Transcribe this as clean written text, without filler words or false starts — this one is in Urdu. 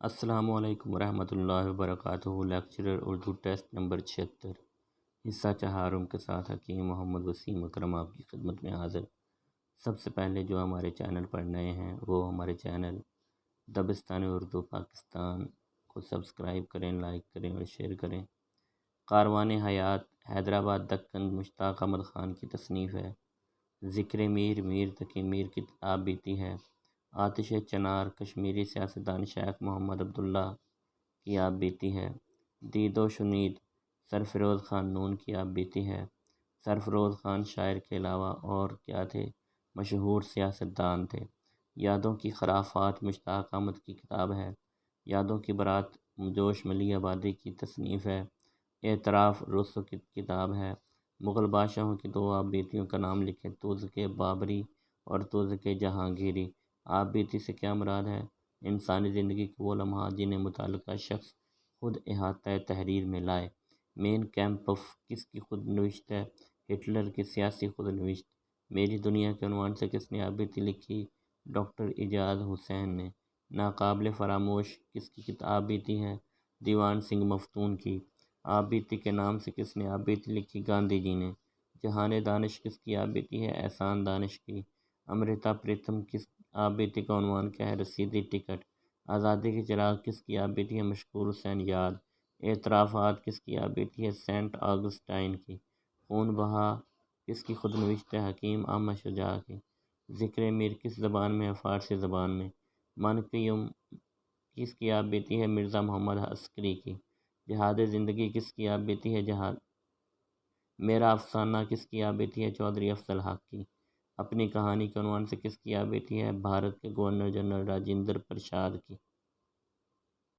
السلام علیکم ورحمۃ اللہ وبرکاتہ۔ لیکچرر اردو ٹیسٹ نمبر 76 حصہ چہارم کے ساتھ حکیم محمد وسیم اکرم آپ کی خدمت میں حاضر۔ سب سے پہلے جو ہمارے چینل پر نئے ہیں وہ ہمارے چینل دبستان اردو پاکستان کو سبسکرائب کریں، لائک کریں اور شیئر کریں۔ کاروان حیات حیدرآباد دکن مشتاق احمد خان کی تصنیف ہے۔ ذکر میر، میر تقی میر کی آپ بیتی ہے۔ آتش چنار کشمیری سیاستدان شیخ محمد عبداللہ کی آپ بیتی ہے۔ دید و شنید سرفروز خان نون کی آپ بیتی ہے۔ سرفروز خان شاعر کے علاوہ اور کیا تھے؟ مشہور سیاستدان تھے۔ یادوں کی خرافات مشتاق احمد کی کتاب ہے۔ یادوں کی برات جوش ملی آبادی کی تصنیف ہے۔ اعتراف رسو کی کتاب ہے۔ مغل بادشاہوں کی دو آپ بیتیوں کا نام لکھیں۔ تزک بابری اور تزک جہانگیری۔ آپ بیتی سے کیا مراد ہے؟ انسانی زندگی کے وہ لمحات جنہیں متعلقہ شخص خود احاطہ تحریر میں لائے۔ مین کیمپف کس کی خود نوشت ہے؟ ہٹلر کی سیاسی خود نوشت۔ میری دنیا کے عنوان سے کس نے آپ بیتی لکھی؟ ڈاکٹر اعجاز حسین نے۔ ناقابل فراموش کس کی کتاب بیتی ہے؟ دیوان سنگھ مفتون کی۔ آپ بیتی کے نام سے کس نے آپ بیتی لکھی؟ گاندھی جی نے۔ جہان دانش کس کی آپ بیتی ہے؟ احسان دانش کی۔ امرتا پریتم کس آپ بیتی کا عنوان کیا ہے؟ رسیدی ٹکٹ۔ آزادی کے چراغ کس کی آپ بیتی ہے؟ مشکور حسین یاد۔ اعترافات کس کی آپ بیتی ہے؟ سینٹ آگسٹائن کی۔ خون بہا کس کی خود نوشت ہے؟ حکیم احمد شجاع کی۔ ذکر میر کس زبان میں ہے؟ فارسی زبان میں۔ من قیوم کس کی آپ بیتی ہے؟ مرزا محمد عسکری کی۔ جہاد زندگی کس کی آپ بیتی ہے؟ میرا افسانہ کس کی آپ بیتی ہے؟ چودھری افضل حق کی۔ اپنی کہانی کے عنوان سے کس کی آپ بیتی ہے؟ بھارت کے گورنر جنرل راجندر پرساد کی۔